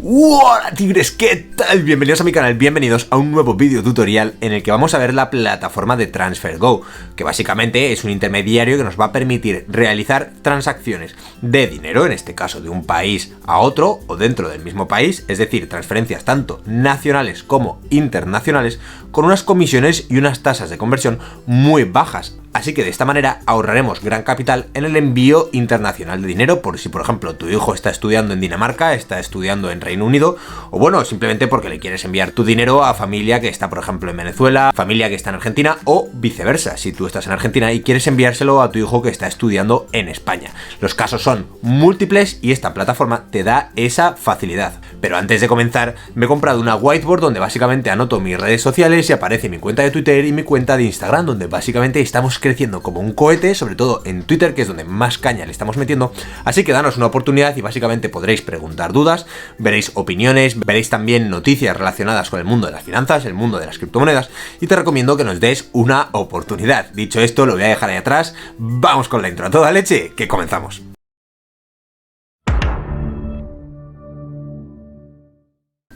Hola tigres, ¿qué tal? Bienvenidos a mi canal, bienvenidos a un nuevo vídeo tutorial en el que vamos a ver la plataforma de TransferGo, que básicamente es un intermediario que nos va a permitir realizar transacciones de dinero, en este caso de un país a otro o dentro del mismo país, es decir, transferencias tanto nacionales como internacionales, con unas comisiones y unas tasas de conversión muy bajas. Así que de esta manera ahorraremos gran capital en el envío internacional de dinero, por si por ejemplo tu hijo está estudiando en Dinamarca, está estudiando en Reino Unido, o bueno, simplemente porque le quieres enviar tu dinero a familia que está por ejemplo en Venezuela, familia que está en Argentina, o viceversa, si tú estás en Argentina y quieres enviárselo a tu hijo que está estudiando en España. Los casos son múltiples y esta plataforma te da esa facilidad. Pero antes de comenzar, me he comprado una whiteboard donde básicamente anoto mis redes sociales y aparece mi cuenta de Twitter y mi cuenta de Instagram, donde básicamente estamos creciendo como un cohete, sobre todo en Twitter, que es donde más caña le estamos metiendo. Así que danos una oportunidad y básicamente podréis preguntar dudas, veréis opiniones, veréis también noticias relacionadas con el mundo de las finanzas, el mundo de las criptomonedas, y te recomiendo que nos des una oportunidad. Dicho esto, lo voy a dejar ahí atrás. Vamos con la intro a toda leche, que comenzamos.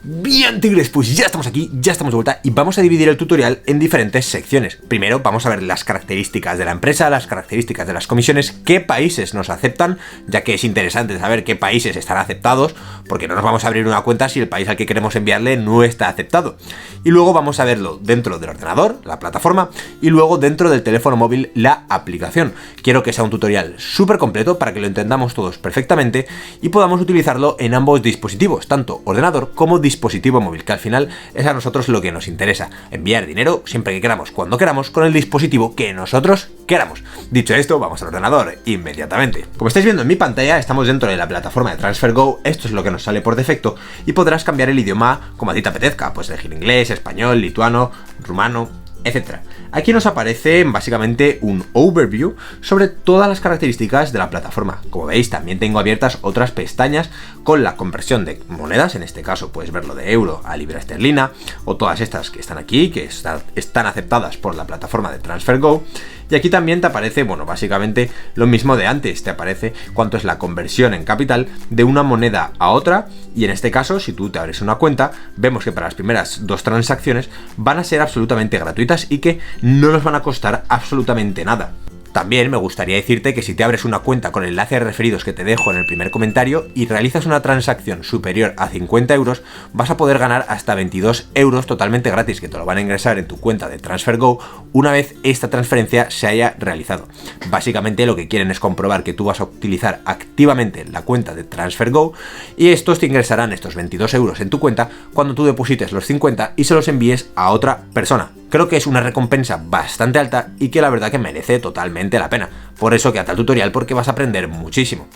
Bien tigres, pues ya estamos aquí, ya estamos de vuelta y vamos a dividir el tutorial en diferentes secciones. Primero vamos a ver las características de la empresa, las características de las comisiones, qué países nos aceptan, ya que es interesante saber qué países están aceptados, porque no nos vamos a abrir una cuenta si el país al que queremos enviarle no está aceptado. Y luego vamos a verlo dentro del ordenador, la plataforma, y luego dentro del teléfono móvil, la aplicación. Quiero que sea un tutorial súper completo para que lo entendamos todos perfectamente y podamos utilizarlo en ambos dispositivos, tanto ordenador como dispositivo móvil, que al final es a nosotros lo que nos interesa, enviar dinero siempre que queramos, cuando queramos, con el dispositivo que nosotros queramos. Dicho esto, vamos al ordenador inmediatamente. Como estáis viendo en mi pantalla, estamos dentro de la plataforma de TransferGo, esto es lo que nos sale por defecto y podrás cambiar el idioma como a ti te apetezca, puedes elegir inglés, español, lituano, rumano, etcétera. Aquí nos aparece básicamente un overview sobre todas las características de la plataforma. Como veis, también tengo abiertas otras pestañas con la conversión de monedas, en este caso puedes verlo de euro a libra esterlina, o todas estas que están aquí, que están aceptadas por la plataforma de TransferGo. Y aquí también te aparece, bueno, básicamente lo mismo de antes, te aparece cuánto es la conversión en capital de una moneda a otra, y en este caso, si tú te abres una cuenta, vemos que para las primeras dos transacciones van a ser absolutamente gratuitas y que no nos van a costar absolutamente nada. También me gustaría decirte que si te abres una cuenta con el enlace de referidos que te dejo en el primer comentario y realizas una transacción superior a 50 euros, vas a poder ganar hasta 22 euros totalmente gratis, que te lo van a ingresar en tu cuenta de TransferGo una vez esta transferencia se haya realizado. Básicamente lo que quieren es comprobar que tú vas a utilizar activamente la cuenta de TransferGo y estos te ingresarán estos 22 euros en tu cuenta cuando tú deposites los 50 y se los envíes a otra persona. Creo que es una recompensa bastante alta y que la verdad que merece totalmente la pena. Por eso quédate al tutorial porque vas a aprender muchísimo.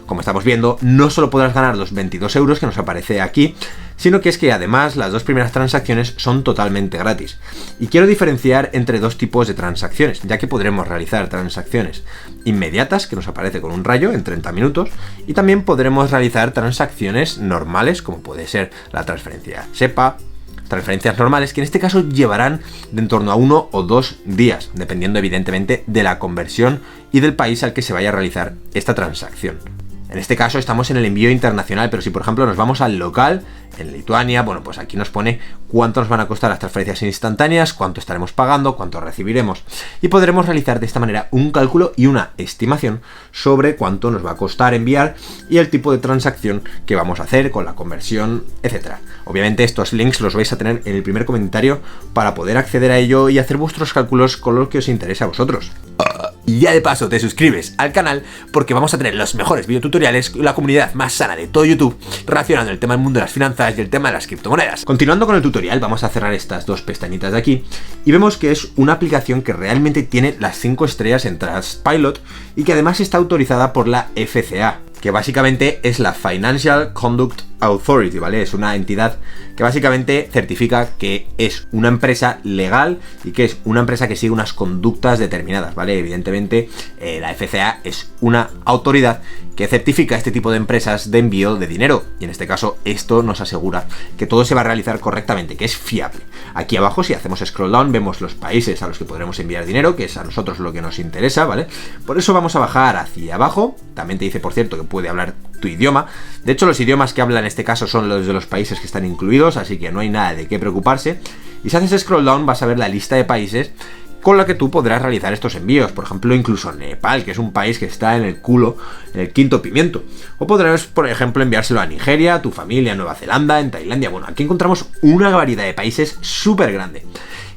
Como estamos viendo, no solo podrás ganar los 22 euros que nos aparece aquí, sino que es que además las dos primeras transacciones son totalmente gratis. Y quiero diferenciar entre dos tipos de transacciones, ya que podremos realizar transacciones inmediatas, que nos aparece con un rayo en 30 minutos, y también podremos realizar transacciones normales, como puede ser la transferencia SEPA, transferencias normales, que en este caso llevarán de en torno a 1 o 2 días, dependiendo evidentemente de la conversión y del país al que se vaya a realizar esta transacción. En este caso estamos en el envío internacional, pero si por ejemplo nos vamos al local, en Lituania, bueno, pues aquí nos pone cuánto nos van a costar las transferencias instantáneas, cuánto estaremos pagando, cuánto recibiremos, y podremos realizar de esta manera un cálculo y una estimación sobre cuánto nos va a costar enviar y el tipo de transacción que vamos a hacer con la conversión, etcétera. Obviamente estos links los vais a tener en el primer comentario para poder acceder a ello y hacer vuestros cálculos con lo que os interese a vosotros. Y ya de paso te suscribes al canal porque vamos a tener los mejores videotutoriales y la comunidad más sana de todo YouTube relacionando el tema del mundo de las finanzas y el tema de las criptomonedas. Continuando con el tutorial, vamos a cerrar estas dos pestañitas de aquí y vemos que es una aplicación que realmente tiene las 5 estrellas en Trustpilot y que además está autorizada por la FCA, que básicamente es la Financial Conduct Authority, ¿vale? Es una entidad que básicamente certifica que es una empresa legal y que es una empresa que sigue unas conductas determinadas, ¿vale? Evidentemente, la FCA es una autoridad que certifica este tipo de empresas de envío de dinero y en este caso esto nos asegura que todo se va a realizar correctamente, que es fiable. Aquí abajo, si hacemos scroll down, vemos los países a los que podremos enviar dinero, que es a nosotros lo que nos interesa, ¿vale? Por eso vamos a bajar hacia abajo. También te dice, por cierto, que puede hablar tu idioma. De hecho, los idiomas que habla en este caso son los de los países que están incluidos, así que no hay nada de qué preocuparse. Y si haces scroll down vas a ver la lista de países con la que tú podrás realizar estos envíos. Por ejemplo, incluso Nepal, que es un país que está en el culo, en el quinto pimiento. O podrás, por ejemplo, enviárselo a Nigeria, a tu familia, en Nueva Zelanda, en Tailandia. Bueno, aquí encontramos una variedad de países súper grande.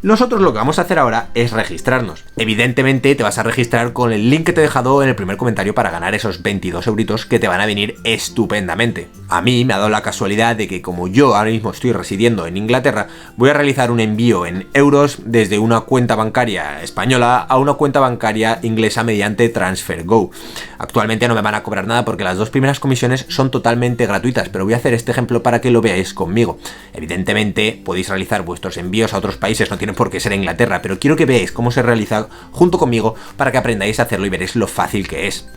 Nosotros lo que vamos a hacer ahora es registrarnos. Evidentemente te vas a registrar con el link que te he dejado en el primer comentario para ganar esos 22 euritos que te van a venir estupendamente. A mí me ha dado la casualidad de que como yo ahora mismo estoy residiendo en Inglaterra, voy a realizar un envío en euros desde una cuenta bancaria española a una cuenta bancaria inglesa mediante TransferGo. Actualmente no me van a cobrar nada porque las 2 primeras comisiones son totalmente gratuitas, pero voy a hacer este ejemplo para que lo veáis conmigo. Evidentemente podéis realizar vuestros envíos a otros países, no tiene por qué ser Inglaterra, pero quiero que veáis cómo se realiza junto conmigo para que aprendáis a hacerlo y veréis lo fácil que es.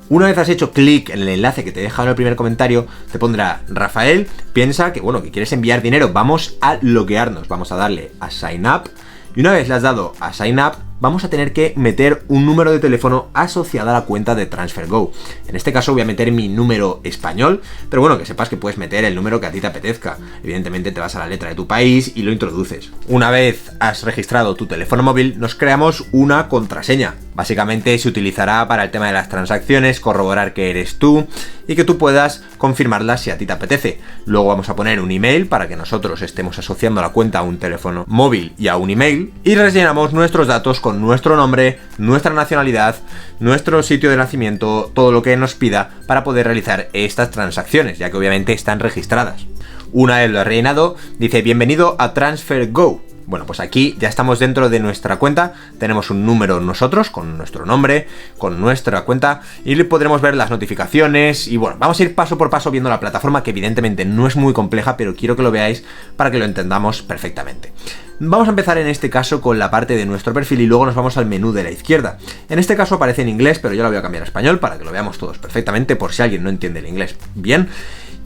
Una vez has hecho clic en el enlace que te he dejado en el primer comentario, te pondrá Rafael, piensa que que quieres enviar dinero, vamos a loguearnos, vamos a darle a Sign Up, y una vez le has dado a Sign Up, vamos a tener que meter un número de teléfono asociado a la cuenta de TransferGo. En este caso voy a meter mi número español, pero bueno, que sepas que puedes meter el número que a ti te apetezca. Evidentemente te vas a la letra de tu país y lo introduces. Una vez has registrado tu teléfono móvil, nos creamos una contraseña. Básicamente se utilizará para el tema de las transacciones, corroborar que eres tú y que tú puedas confirmarla si a ti te apetece. Luego vamos a poner un email para que nosotros estemos asociando la cuenta a un teléfono móvil y a un email, y rellenamos nuestros datos con nuestro nombre, nuestra nacionalidad, nuestro sitio de nacimiento, todo lo que nos pida para poder realizar estas transacciones, ya que obviamente están registradas. Una vez lo he rellenado, dice bienvenido a TransferGo. Bueno, pues aquí ya estamos dentro de nuestra cuenta, tenemos un número nosotros, con nuestro nombre, con nuestra cuenta, y podremos ver las notificaciones, y bueno, vamos a ir paso por paso viendo la plataforma, que evidentemente no es muy compleja, pero quiero que lo veáis para que lo entendamos perfectamente. Vamos a empezar en este caso con la parte de nuestro perfil y luego nos vamos al menú de la izquierda. En este caso aparece en inglés, pero yo lo voy a cambiar a español para que lo veamos todos perfectamente, por si alguien no entiende el inglés bien.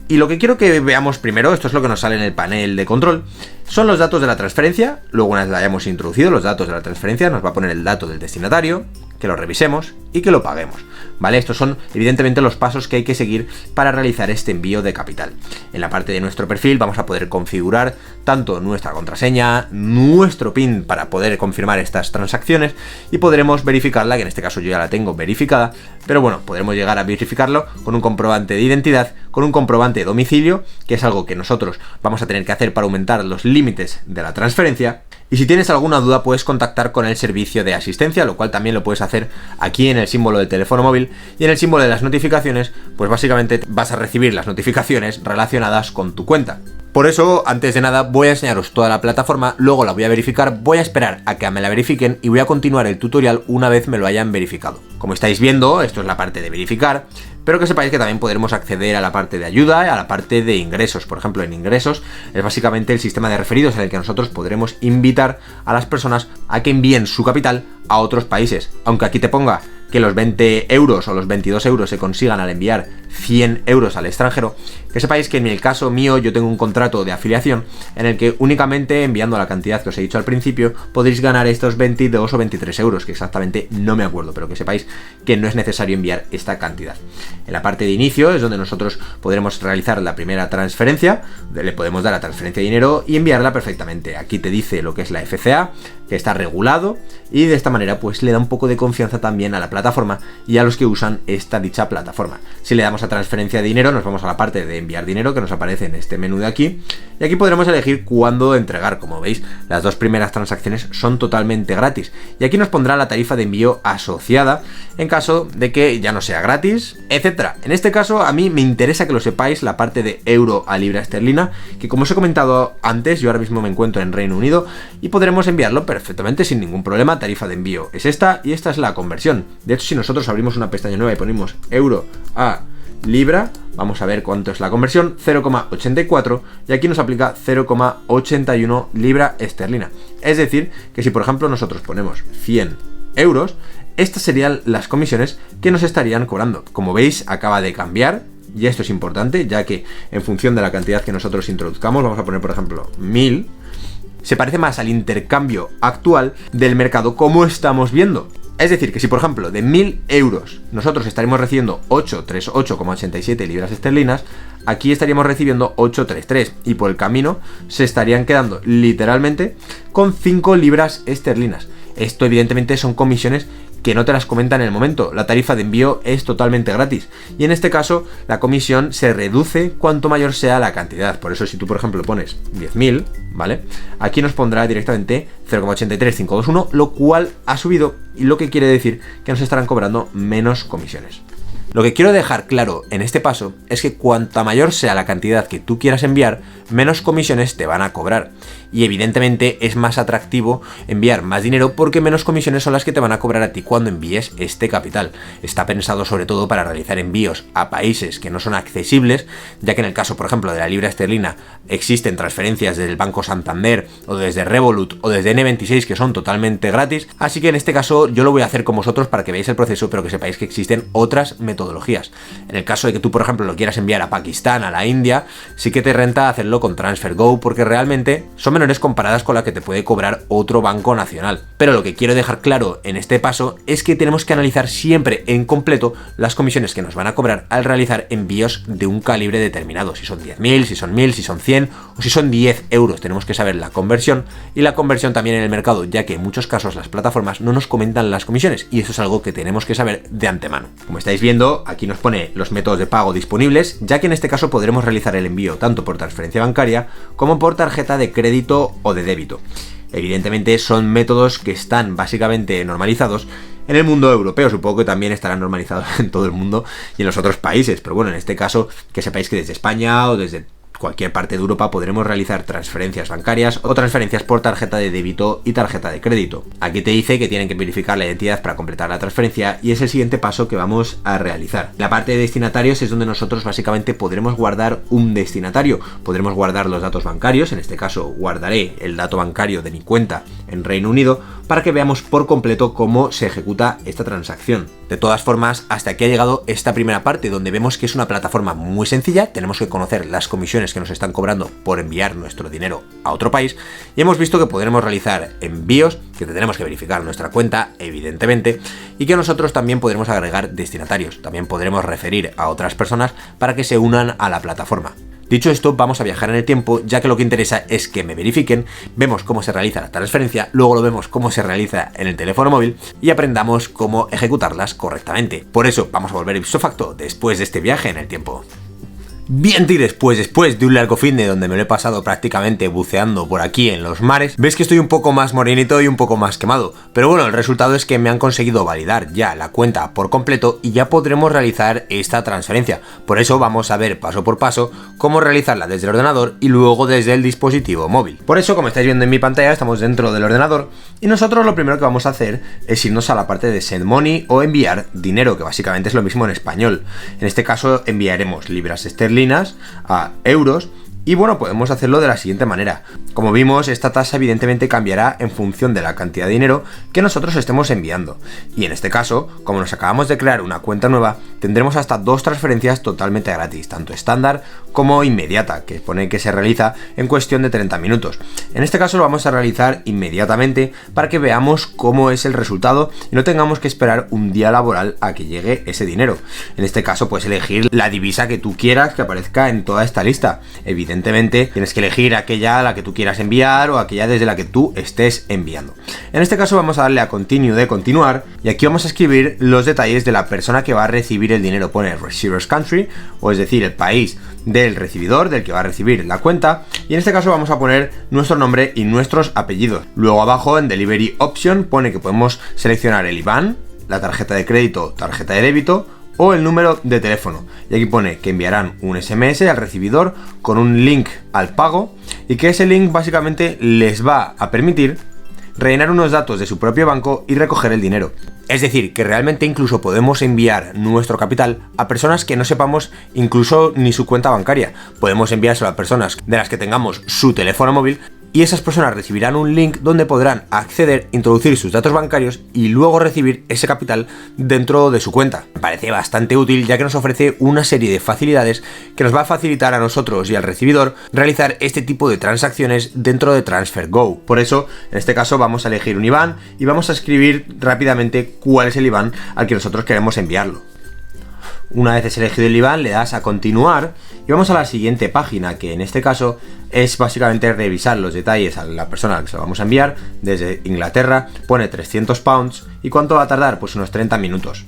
Y lo que quiero que veamos primero, esto es lo que nos sale en el panel de control, son los datos de la transferencia. Luego, una vez la hayamos introducido, los datos de la transferencia, nos va a poner el dato del destinatario, que lo revisemos y que lo paguemos, ¿vale? Estos son evidentemente los pasos que hay que seguir para realizar este envío de capital. En la parte de nuestro perfil vamos a poder configurar tanto nuestra contraseña, nuestro PIN para poder confirmar estas transacciones, y podremos verificarla, que en este caso yo ya la tengo verificada, pero bueno, podremos llegar a verificarlo con un comprobante de identidad, con un comprobante de domicilio, que es algo que nosotros vamos a tener que hacer para aumentar los límites de la transferencia. Y si tienes alguna duda puedes contactar con el servicio de asistencia, lo cual también lo puedes hacer aquí en el símbolo del teléfono móvil, y en el símbolo de las notificaciones pues básicamente vas a recibir las notificaciones relacionadas con tu cuenta. Por eso, antes de nada, voy a enseñaros toda la plataforma, luego la voy a verificar, voy a esperar a que me la verifiquen y voy a continuar el tutorial una vez me lo hayan verificado. Como estáis viendo, esto es la parte de verificar, pero que sepáis que también podremos acceder a la parte de ayuda y a la parte de ingresos. Por ejemplo, en ingresos es básicamente el sistema de referidos en el que nosotros podremos invitar a las personas a que envíen su capital a otros países. Aunque aquí te ponga que los 20 euros o los 22 euros se consigan al enviar 100 euros al extranjero, que sepáis que en el caso mío yo tengo un contrato de afiliación en el que únicamente enviando la cantidad que os he dicho al principio podréis ganar estos 22 o 23 euros, que exactamente no me acuerdo, pero que sepáis que no es necesario enviar esta cantidad. En la parte de inicio es donde nosotros podremos realizar la primera transferencia, le podemos dar a transferencia de dinero y enviarla perfectamente. Aquí te dice lo que es la FCA, que está regulado, y de esta manera pues le da un poco de confianza también a la plataforma y a los que usan esta dicha plataforma. Si le damos a transferencia de dinero nos vamos a la parte de enviar dinero que nos aparece en este menú de aquí, y aquí podremos elegir cuándo entregar. Como veis, las 2 primeras transacciones son totalmente gratis, y aquí nos pondrá la tarifa de envío asociada en caso de que ya no sea gratis, etcétera. En este caso a mí me interesa que lo sepáis, la parte de euro a libra esterlina, que como os he comentado antes, yo ahora mismo me encuentro en Reino Unido y podremos enviarlo perfectamente sin ningún problema. Tarifa de envío es esta y esta es la conversión. De hecho, si nosotros abrimos una pestaña nueva y ponemos euro a libra, vamos a ver cuánto es la conversión, 0,84, y aquí nos aplica 0,81 libra esterlina. Es decir, que si por ejemplo nosotros ponemos 100 euros, estas serían las comisiones que nos estarían cobrando. Como veis, acaba de cambiar, y esto es importante, ya que en función de la cantidad que nosotros introduzcamos, vamos a poner por ejemplo 1000, se parece más al intercambio actual del mercado como estamos viendo. Es decir, que si por ejemplo de 1.000 euros nosotros estaríamos recibiendo 838,87 libras esterlinas, aquí estaríamos recibiendo 833 y por el camino se estarían quedando literalmente con 5 libras esterlinas. Esto evidentemente son comisiones que no te las comentan en el momento. La tarifa de envío es totalmente gratis y en este caso la comisión se reduce cuanto mayor sea la cantidad. Por eso si tú por ejemplo pones 10.000, ¿vale? Aquí nos pondrá directamente 0,83521, lo cual ha subido y lo que quiere decir que nos estarán cobrando menos comisiones. Lo que quiero dejar claro en este paso es que cuanta mayor sea la cantidad que tú quieras enviar, menos comisiones te van a cobrar. Y evidentemente es más atractivo enviar más dinero porque menos comisiones son las que te van a cobrar a ti cuando envíes este capital. Está pensado sobre todo para realizar envíos a países que no son accesibles, ya que en el caso, por ejemplo, de la libra esterlina existen transferencias desde el Banco Santander o desde Revolut o desde N26 que son totalmente gratis. Así que en este caso yo lo voy a hacer con vosotros para que veáis el proceso, pero que sepáis que existen otras metodologías. En el caso de que tú, por ejemplo, lo quieras enviar a Pakistán, a la India, sí que te renta hacerlo con TransferGo porque realmente son menores comparadas con la que te puede cobrar otro banco nacional. Pero lo que quiero dejar claro en este paso es que tenemos que analizar siempre en completo las comisiones que nos van a cobrar al realizar envíos de un calibre determinado. Si son 10.000, si son 1.000, si son 100 o si son 10 euros. Tenemos que saber la conversión y la conversión también en el mercado, ya que en muchos casos las plataformas no nos comentan las comisiones y eso es algo que tenemos que saber de antemano. Como estáis viendo, aquí nos pone los métodos de pago disponibles, ya que en este caso podremos realizar el envío tanto por transferencia bancaria como por tarjeta de crédito o de débito. Evidentemente son métodos que están básicamente normalizados en el mundo europeo, supongo que también estarán normalizados en todo el mundo y en los otros países, pero bueno, en este caso que sepáis que desde España o desde cualquier parte de Europa podremos realizar transferencias bancarias o transferencias por tarjeta de débito y tarjeta de crédito. Aquí te dice que tienen que verificar la identidad para completar la transferencia y es el siguiente paso que vamos a realizar. La parte de destinatarios es donde nosotros básicamente podremos guardar un destinatario. Podremos guardar los datos bancarios, en este caso guardaré el dato bancario de mi cuenta en Reino Unido para que veamos por completo cómo se ejecuta esta transacción. De todas formas, hasta aquí ha llegado esta primera parte donde vemos que es una plataforma muy sencilla, tenemos que conocer las comisiones que nos están cobrando por enviar nuestro dinero a otro país y hemos visto que podremos realizar envíos, que tendremos que verificar nuestra cuenta, evidentemente, y que nosotros también podremos agregar destinatarios, también podremos referir a otras personas para que se unan a la plataforma. Dicho esto, vamos a viajar en el tiempo, ya que lo que interesa es que me verifiquen, vemos cómo se realiza la transferencia, luego lo vemos cómo se realiza en el teléfono móvil y aprendamos cómo ejecutarlas correctamente. Por eso vamos a volver ipso facto después de este viaje en el tiempo. Bien, tigres, pues después de un largo fin de donde me lo he pasado prácticamente buceando por aquí en los mares, veis que estoy un poco más morenito y un poco más quemado. Pero bueno, el resultado es que me han conseguido validar ya la cuenta por completo y ya podremos realizar esta transferencia. Por eso vamos a ver paso por paso cómo realizarla desde el ordenador y luego desde el dispositivo móvil. Por eso, como estáis viendo en mi pantalla, estamos dentro del ordenador y nosotros lo primero que vamos a hacer es irnos a la parte de Send Money o enviar dinero, que básicamente es lo mismo en español. En este caso enviaremos libras esterlinas a euros y bueno, podemos hacerlo de la siguiente manera. Como vimos, esta tasa evidentemente cambiará en función de la cantidad de dinero que nosotros estemos enviando. Y en este caso, como nos acabamos de crear una cuenta nueva, tendremos hasta 2 transferencias totalmente gratis, tanto estándar como inmediata, que pone que se realiza en cuestión de 30 minutos. En este caso lo vamos a realizar inmediatamente para que veamos cómo es el resultado y no tengamos que esperar un día laboral a que llegue ese dinero. En este caso puedes elegir la divisa que tú quieras que aparezca en toda esta lista. Evidentemente tienes que elegir aquella a la que tú quieras enviar o aquella desde la que tú estés enviando. En este caso vamos a darle a Continue de continuar y aquí vamos a escribir los detalles de la persona que va a recibir el dinero. Pone Receiver's Country, o es decir, el país del recibidor, del que va a recibir la cuenta, y en este caso vamos a poner nuestro nombre y nuestros apellidos. Luego abajo en Delivery Option pone que podemos seleccionar el IBAN, la tarjeta de crédito, tarjeta de débito o el número de teléfono. Y aquí pone que enviarán un SMS al recibidor con un link al pago y que ese link básicamente les va a permitir rellenar unos datos de su propio banco y recoger el dinero. Es decir, que realmente incluso podemos enviar nuestro capital a personas que no sepamos incluso ni su cuenta bancaria. Podemos enviárselo a personas de las que tengamos su teléfono móvil y esas personas recibirán un link donde podrán acceder, introducir sus datos bancarios y luego recibir ese capital dentro de su cuenta. Me parece bastante útil, ya que nos ofrece una serie de facilidades que nos va a facilitar a nosotros y al recibidor realizar este tipo de transacciones dentro de TransferGo. Por eso, en este caso vamos a elegir un IBAN y vamos a escribir rápidamente cuál es el IBAN al que nosotros queremos enviarlo. Una vez elegido el IBAN, le das a continuar y vamos a la siguiente página, que en este caso es básicamente revisar los detalles a la persona a la que se lo vamos a enviar. Desde Inglaterra pone 300 pounds y ¿cuánto va a tardar? Pues unos 30 minutos.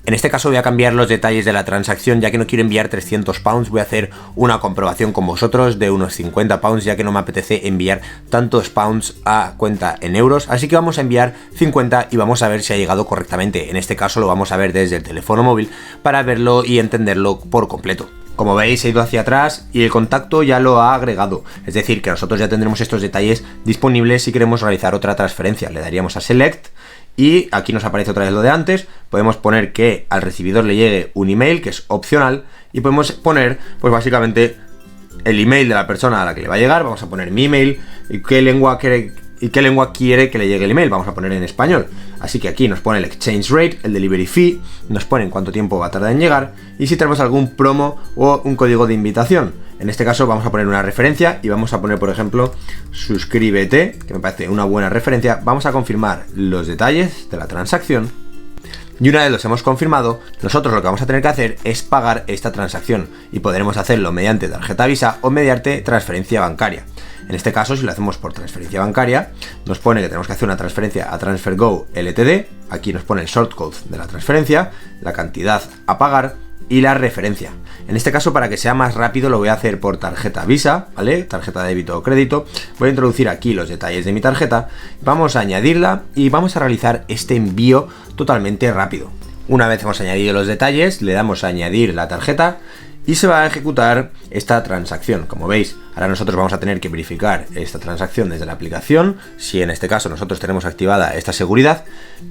En este caso voy a cambiar los detalles de la transacción, ya que no quiero enviar 300 pounds, voy a hacer una comprobación con vosotros de unos 50 pounds, ya que no me apetece enviar tantos pounds a cuenta en euros, así que vamos a enviar 50 y vamos a ver si ha llegado correctamente. En este caso lo vamos a ver desde el teléfono móvil para verlo y entenderlo por completo. Como veis, he ido hacia atrás y el contacto ya lo ha agregado, es decir, que nosotros ya tendremos estos detalles disponibles si queremos realizar otra transferencia. Le daríamos a Select y aquí nos aparece otra vez lo de antes. Podemos poner que al recibidor le llegue un email, que es opcional, y podemos poner, pues básicamente, el email de la persona a la que le va a llegar. Vamos a poner mi email y qué lengua quiere que le llegue el email. Vamos a poner en español. Así que aquí nos pone el exchange rate, el delivery fee, nos pone en cuánto tiempo va a tardar en llegar y si tenemos algún promo o un código de invitación. En este caso vamos a poner una referencia y vamos a poner, por ejemplo, suscríbete, que me parece una buena referencia. Vamos a confirmar los detalles de la transacción. Y una vez los hemos confirmado, nosotros lo que vamos a tener que hacer es pagar esta transacción y podremos hacerlo mediante tarjeta Visa o mediante transferencia bancaria. En este caso, si lo hacemos por transferencia bancaria, nos pone que tenemos que hacer una transferencia a TransferGo Ltd. Aquí nos pone el shortcode de la transferencia, la cantidad a pagar y la referencia. En este caso, para que sea más rápido, lo voy a hacer por tarjeta Visa, ¿vale? Tarjeta de débito o crédito. Voy a introducir aquí los detalles de mi tarjeta, vamos a añadirla y vamos a realizar este envío totalmente rápido. Una vez hemos añadido los detalles, le damos a añadir la tarjeta y se va a ejecutar esta transacción. Como veis, ahora nosotros vamos a tener que verificar esta transacción desde la aplicación, si en este caso nosotros tenemos activada esta seguridad,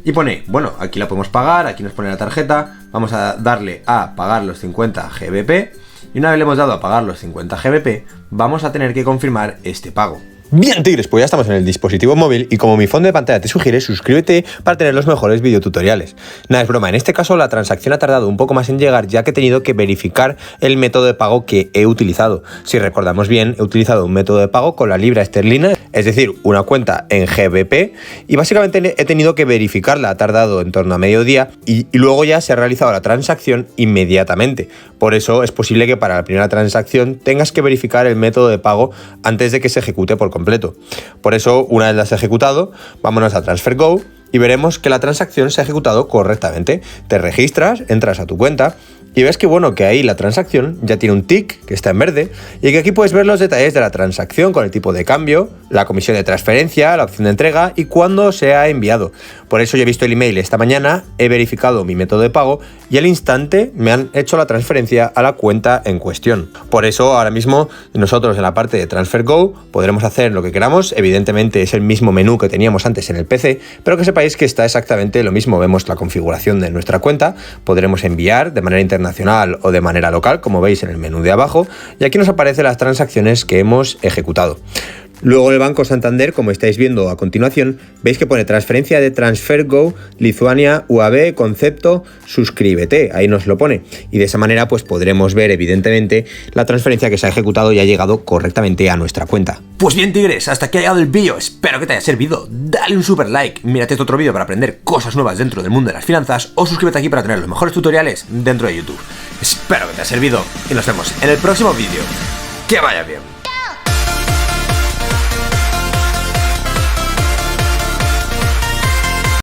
y pone, bueno, aquí la podemos pagar, aquí nos pone la tarjeta, vamos a darle a pagar los 50 GBP, y una vez le hemos dado a pagar los 50 GBP, vamos a tener que confirmar este pago. Bien, tigres, pues ya estamos en el dispositivo móvil y como mi fondo de pantalla te sugiere, suscríbete para tener los mejores videotutoriales. Nada, es broma, en este caso la transacción ha tardado un poco más en llegar, ya que he tenido que verificar el método de pago que he utilizado. Si recordamos bien, he utilizado un método de pago con la libra esterlina, es decir, una cuenta en GBP, y básicamente he tenido que verificarla, ha tardado en torno a mediodía y luego ya se ha realizado la transacción inmediatamente. Por eso es posible que para la primera transacción tengas que verificar el método de pago antes de que se ejecute por completo. Por eso, una vez la has ejecutado, vámonos a TransferGo y veremos que la transacción se ha ejecutado correctamente. Te registras, entras a tu cuenta y ves que bueno, que ahí la transacción ya tiene un tick que está en verde y que aquí puedes ver los detalles de la transacción con el tipo de cambio, la comisión de transferencia, la opción de entrega y cuándo se ha enviado. Por eso yo he visto el email esta mañana, he verificado mi método de pago y al instante me han hecho la transferencia a la cuenta en cuestión. Por eso ahora mismo nosotros en la parte de TransferGo podremos hacer lo que queramos. Evidentemente es el mismo menú que teníamos antes en el PC, pero que sepáis que está exactamente lo mismo. Vemos la configuración de nuestra cuenta, podremos enviar de manera internacional o de manera local, como veis en el menú de abajo, y aquí nos aparecen las transacciones que hemos ejecutado. Luego el Banco Santander, como estáis viendo a continuación, veis que pone transferencia de TransferGo, Lituania, UAB, concepto, suscríbete, ahí nos lo pone. Y de esa manera pues podremos ver evidentemente la transferencia que se ha ejecutado y ha llegado correctamente a nuestra cuenta. Pues bien, tigres, hasta aquí ha llegado el vídeo, espero que te haya servido. Dale un super like, mírate este otro vídeo para aprender cosas nuevas dentro del mundo de las finanzas o suscríbete aquí para tener los mejores tutoriales dentro de YouTube. Espero que te haya servido y nos vemos en el próximo vídeo. ¡Que vaya bien!